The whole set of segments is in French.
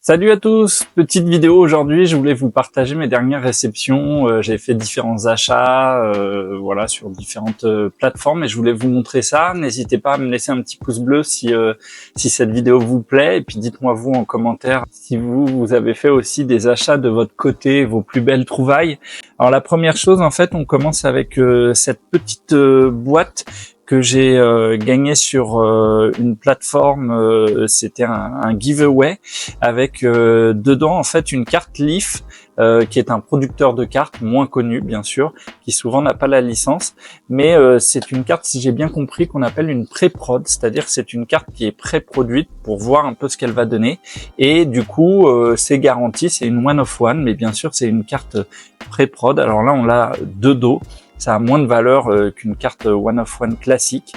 Salut à tous, petite vidéo aujourd'hui, je voulais vous partager mes dernières réceptions. J'ai fait différents achats voilà, sur différentes plateformes et je voulais vous montrer ça. N'hésitez pas à me laisser un petit pouce bleu si cette vidéo vous plaît, et puis dites-moi vous en commentaire si vous avez fait aussi des achats de votre côté, vos plus belles trouvailles. Alors la première chose, en fait, on commence avec cette petite boîte que j'ai gagné sur une plateforme. C'était un giveaway avec dedans en fait une carte Leaf, qui est un producteur de cartes moins connu bien sûr, qui souvent n'a pas la licence, mais c'est une carte, si j'ai bien compris, qu'on appelle une pré-prod, c'est-à-dire que c'est une carte qui est pré-produite pour voir un peu ce qu'elle va donner, et du coup c'est garanti, c'est une one of one, mais bien sûr c'est une carte pré-prod. Alors là on l'a de dos, ça a moins de valeur qu'une carte one of one classique.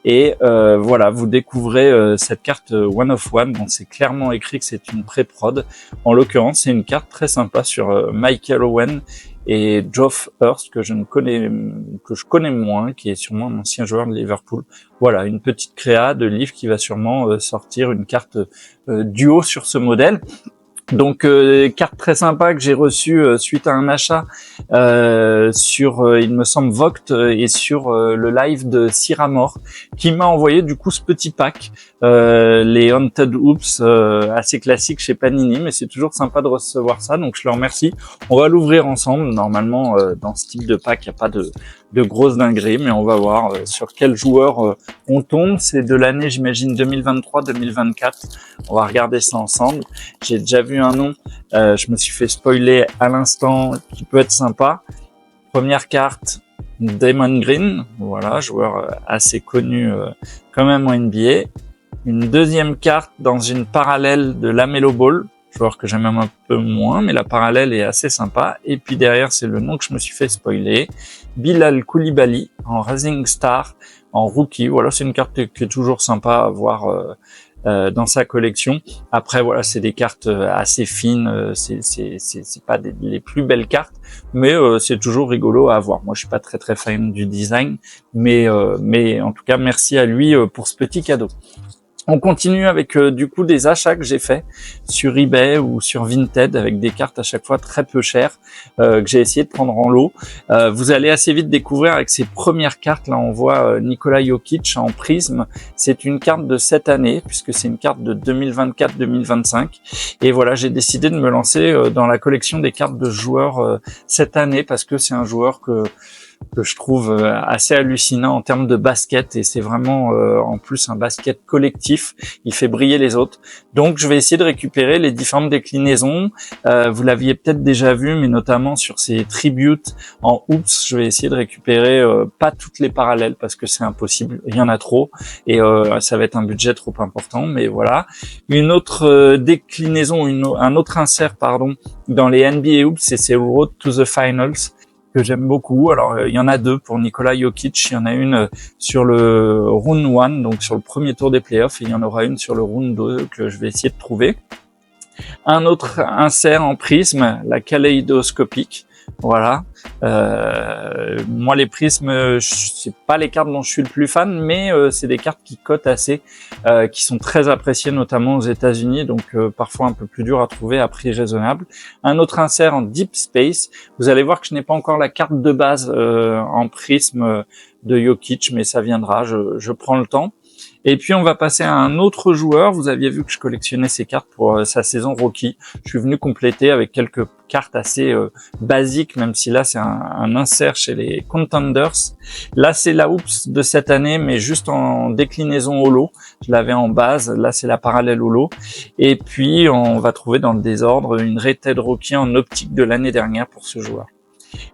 Et voilà, vous découvrez cette carte one of one. Bon, c'est clairement écrit que c'est une pré-prod. En l'occurrence, c'est une carte très sympa sur Michael Owen et Geoff Hurst, que je connais moins, qui est sûrement un ancien joueur de Liverpool. Voilà, une petite créa de livre qui va sûrement sortir une carte duo sur ce modèle. Donc carte très sympa que j'ai reçue suite à un achat sur il me semble Vogt et sur le live de Cyramore, qui m'a envoyé du coup ce petit pack, les Haunted Hoops assez classiques chez Panini, mais c'est toujours sympa de recevoir ça, donc je le remercie. On va l'ouvrir ensemble. Normalement dans ce type de pack il n'y a pas de grosses dingueries, mais on va voir sur quel joueur on tombe. C'est de l'année, j'imagine, 2023-2024. On va regarder ça ensemble. J'ai déjà vu un nom, je me suis fait spoiler à l'instant, qui peut être sympa. Première carte, Damon Green, voilà, joueur assez connu quand même en NBA. Une deuxième carte dans une parallèle de LaMelo Ball, joueur que j'aime même un peu moins, mais la parallèle est assez sympa. Et puis derrière, c'est le nom que je me suis fait spoiler, Bilal Coulibaly en Rising Star, en rookie. Voilà, c'est une carte qui est toujours sympa à voir dans sa collection. Après voilà, c'est des cartes assez fines, c'est pas les plus belles cartes, mais c'est toujours rigolo à avoir. Moi je suis pas très fan du design, mais en tout cas merci à lui pour ce petit cadeau. On continue avec du coup des achats que j'ai fait sur eBay ou sur Vinted avec des cartes à chaque fois très peu chères que j'ai essayé de prendre en lot. Vous allez assez vite découvrir avec ces premières cartes. Là on voit Nikola Jokic en prisme. C'est une carte de cette année puisque c'est une carte de 2024-2025. Et voilà, j'ai décidé de me lancer dans la collection des cartes de joueurs cette année parce que c'est un joueur que je trouve assez hallucinant en termes de basket, et c'est vraiment en plus un basket collectif, il fait briller les autres. Donc je vais essayer de récupérer les différentes déclinaisons, vous l'aviez peut-être déjà vu, mais notamment sur ces tributes en hoops, je vais essayer de récupérer pas toutes les parallèles parce que c'est impossible, il y en a trop, et ça va être un budget trop important, mais voilà. Une autre déclinaison, un autre insert pardon, dans les NBA hoops, c'est ces Road to the Finals, que j'aime beaucoup. Alors il y en a deux pour Nikola Jokic, il y en a une sur le round 1, donc sur le premier tour des playoffs, et il y en aura une sur le round 2 que je vais essayer de trouver. Un autre insert en prisme, la kaléidoscopique. Voilà. Moi les prismes, c'est pas les cartes dont je suis le plus fan, mais c'est des cartes qui cotent assez, qui sont très appréciées notamment aux États-Unis, donc parfois un peu plus dur à trouver à prix raisonnable. Un autre insert en Deep Space. Vous allez voir que je n'ai pas encore la carte de base en prisme de Jokic, mais ça viendra. Je prends le temps. Et puis on va passer à un autre joueur. Vous aviez vu que je collectionnais ces cartes pour sa saison rookie. Je suis venu compléter avec quelques cartes assez basiques, même si là c'est un insert chez les Contenders. Là c'est la Hoops de cette année, mais juste en déclinaison holo. Je l'avais en base, là c'est la parallèle holo. Et puis on va trouver dans le désordre une Rated Rookie en optique de l'année dernière pour ce joueur.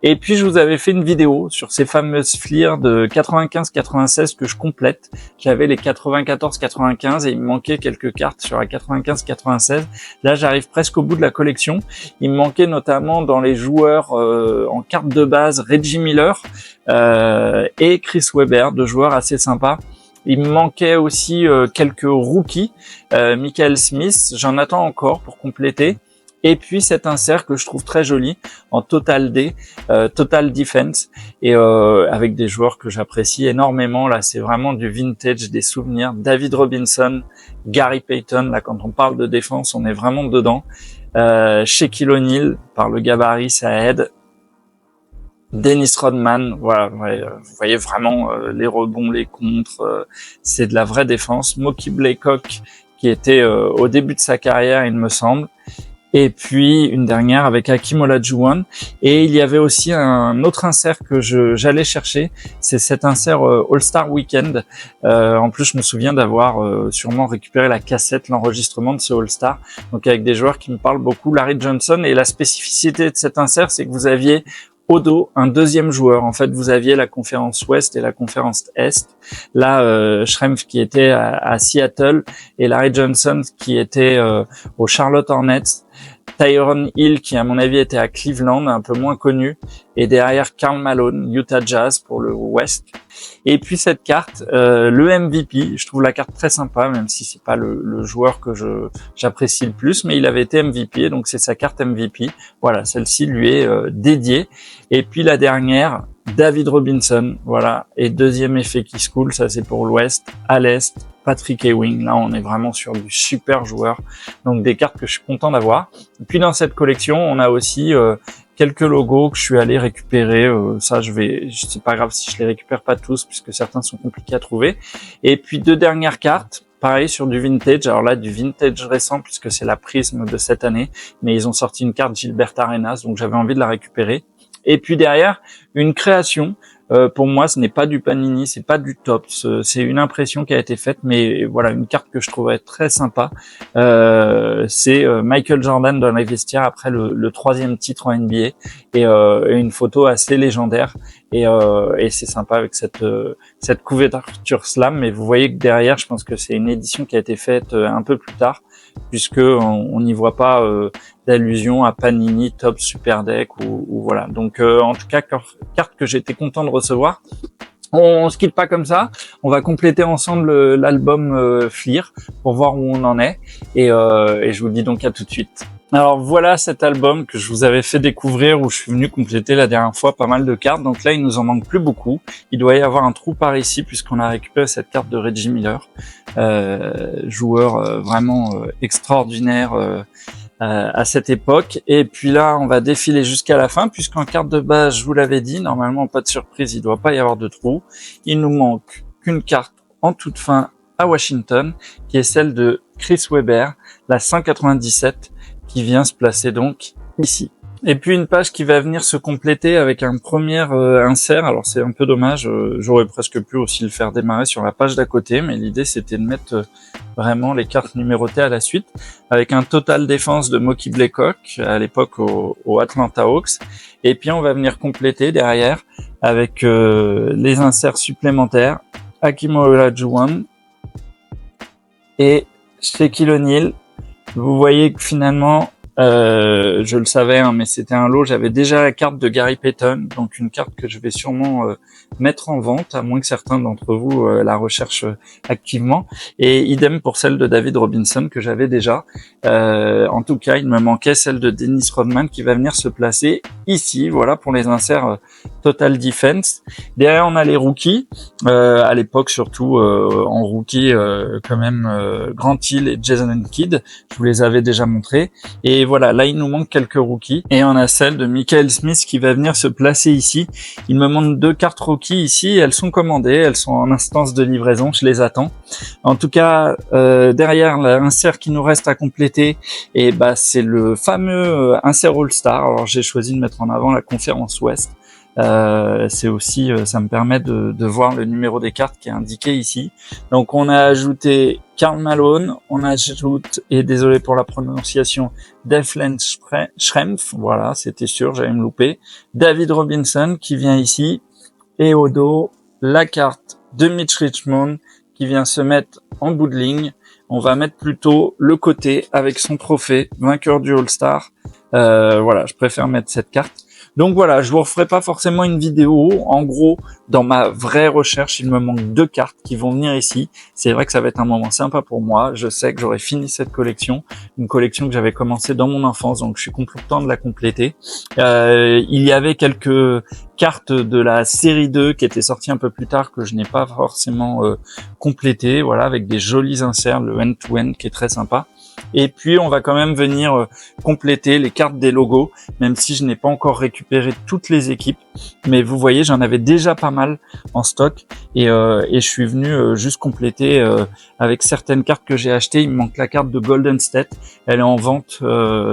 Et puis je vous avais fait une vidéo sur ces fameuses Fleer de 95-96 que je complète. J'avais les 94-95 et il me manquait quelques cartes sur la 95-96. Là j'arrive presque au bout de la collection. Il me manquait notamment dans les joueurs en carte de base Reggie Miller et Chris Webber, deux joueurs assez sympas. Il me manquait aussi quelques rookies, Michael Smith, j'en attends encore pour compléter. Et puis cet insert que je trouve très joli en Total D, Total Defense, et avec des joueurs que j'apprécie énormément. Là, c'est vraiment du vintage, des souvenirs. David Robinson, Gary Payton. Là, quand on parle de défense, on est vraiment dedans. Shaquille O'Neal, par le gabarit, ça aide. Dennis Rodman, voilà, ouais, vous voyez vraiment les rebonds, les contres, c'est de la vraie défense. Mookie Blaycock, qui était au début de sa carrière, il me semble. Et puis une dernière avec Hakeem Olajuwon. Et il y avait aussi un autre insert que j'allais chercher, c'est cet insert All-Star Weekend. En plus, je me souviens d'avoir sûrement récupéré la cassette, l'enregistrement de ce All-Star, donc avec des joueurs qui me parlent beaucoup, Larry Johnson. Et la spécificité de cet insert, c'est que vous aviez au dos un deuxième joueur. En fait, vous aviez la conférence Ouest et la conférence Est. Là, Schrempf qui était à Seattle et Larry Johnson qui était au Charlotte Hornets. Tyrone Hill qui à mon avis était à Cleveland, un peu moins connu, et derrière Karl Malone, Utah Jazz pour le West. Et puis cette carte, le MVP, je trouve la carte très sympa, même si c'est pas le joueur que j'apprécie le plus, mais il avait été MVP, donc c'est sa carte MVP. Voilà, celle-ci lui est dédiée. Et puis la dernière, David Robinson, voilà, et deuxième effet qui se coule, ça c'est pour l'Ouest. À l'Est, Patrick Ewing, là on est vraiment sur du super joueur, donc des cartes que je suis content d'avoir. Et puis dans cette collection, on a aussi quelques logos que je suis allé récupérer, ça c'est pas grave si je les récupère pas tous, puisque certains sont compliqués à trouver. Et puis deux dernières cartes, pareil sur du vintage, alors là du vintage récent puisque c'est la Prisme de cette année, mais ils ont sorti une carte Gilbert Arenas, donc j'avais envie de la récupérer. Et puis derrière, une création. Pour moi, ce n'est pas du Panini, c'est pas du top, c'est une impression qui a été faite, mais voilà, une carte que je trouvais très sympa. C'est Michael Jordan dans les vestiaires après le troisième titre en NBA, et une photo assez légendaire. Et c'est sympa avec cette couverture slam. Mais vous voyez que derrière, je pense que c'est une édition qui a été faite un peu plus tard, puisque on n'y voit pas d'allusion à Panini, Top, Super Deck ou voilà. Donc en tout cas, carte que j'étais content de recevoir. On se quitte pas comme ça. On va compléter ensemble l'album Fleer pour voir où on en est. Et je vous dis donc à tout de suite. Alors voilà cet album que je vous avais fait découvrir, où je suis venu compléter la dernière fois pas mal de cartes. Donc là, il nous en manque plus beaucoup. Il doit y avoir un trou par ici puisqu'on a récupéré cette carte de Reggie Miller, joueur vraiment extraordinaire à cette époque. Et puis là, on va défiler jusqu'à la fin, puisqu'en carte de base, je vous l'avais dit, normalement pas de surprise, il doit pas y avoir de trou. Il nous manque qu'une carte en toute fin à Washington, qui est celle de Chris Webber, la 197, qui vient se placer donc ici. Et puis une page qui va venir se compléter avec un premier insert. Alors c'est un peu dommage, j'aurais presque pu aussi le faire démarrer sur la page d'à côté, mais l'idée c'était de mettre vraiment les cartes numérotées à la suite, avec un total défense de Mookie Blaycock, à l'époque au Atlanta Hawks. Et puis on va venir compléter derrière avec les inserts supplémentaires, Hakeem Olajuwon et Shaquille O'Neal. Vous voyez que finalement, je le savais, hein, mais c'était un lot. J'avais déjà la carte de Gary Payton, donc une carte que je vais sûrement mettre en vente, à moins que certains d'entre vous la recherchent activement. Et idem pour celle de David Robinson que j'avais déjà. En tout cas, il me manquait celle de Dennis Rodman qui va venir se placer ici. Voilà pour les inserts Total Defense. Derrière, on a les rookies. À l'époque, surtout en rookie, quand même, Grant Hill et Jason Kidd. Je vous les avais déjà montrés. Et voilà, là il nous manque quelques rookies. Et on a celle de Michael Smith qui va venir se placer ici. Il me manque 2 cartes rookies ici. Elles sont commandées, elles sont en instance de livraison, je les attends. En tout cas, derrière l'insert qui nous reste à compléter, et bah c'est le fameux insert All-Star. Alors j'ai choisi de mettre en avant la conférence Ouest. C'est aussi, ça me permet de voir le numéro des cartes qui est indiqué ici. Donc on a ajouté Karl Malone, on ajoute, et désolé pour la prononciation, Declan Schrempf, voilà, c'était sûr, j'allais me louper, David Robinson qui vient ici, et au dos, la carte de Mitch Richmond qui vient se mettre en bout de ligne. On va mettre plutôt le côté avec son trophée, vainqueur du All-Star. Voilà, je préfère mettre cette carte. Donc voilà, je vous referai pas forcément une vidéo. En gros, dans ma vraie recherche, il me manque 2 cartes qui vont venir ici. C'est vrai que ça va être un moment sympa pour moi. Je sais que j'aurai fini cette collection, une collection que j'avais commencé dans mon enfance, donc je suis content de la compléter. Il y avait quelques cartes de la série 2 qui étaient sorties un peu plus tard que je n'ai pas forcément complétées, voilà, avec des jolis inserts, le end-to-end qui est très sympa. Et puis on va quand même venir compléter les cartes des logos, même si je n'ai pas encore récupéré toutes les équipes. Mais vous voyez, j'en avais déjà pas mal en stock et je suis venu juste compléter avec certaines cartes que j'ai achetées. Il me manque la carte de Golden State. Elle est en vente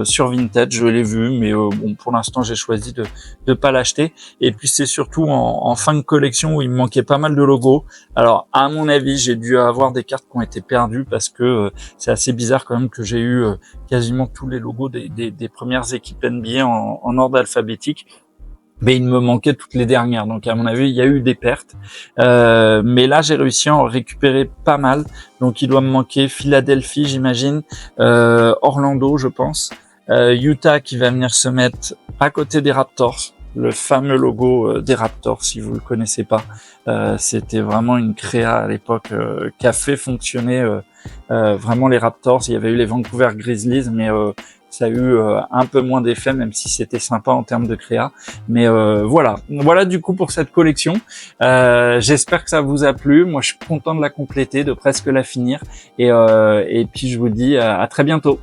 sur Vinted, je l'ai vue, mais bon, pour l'instant j'ai choisi de pas l'acheter. Et puis c'est surtout en fin de collection où il me manquait pas mal de logos. Alors à mon avis, j'ai dû avoir des cartes qui ont été perdues parce que c'est assez bizarre quand même que j'ai eu quasiment tous les logos des premières équipes NBA en ordre alphabétique. Mais il me manquait toutes les dernières, donc à mon avis il y a eu des pertes, mais là j'ai réussi à en récupérer pas mal, donc il doit me manquer Philadelphie j'imagine, Orlando je pense, Utah qui va venir se mettre à côté des Raptors, le fameux logo des Raptors si vous le connaissez pas, c'était vraiment une créa à l'époque qui a fait fonctionner vraiment les Raptors. Il y avait eu les Vancouver Grizzlies, mais ça a eu un peu moins d'effet, même si c'était sympa en termes de créa. Mais voilà du coup pour cette collection. J'espère que ça vous a plu. Moi, je suis content de la compléter, de presque la finir. Et puis je vous dis à très bientôt.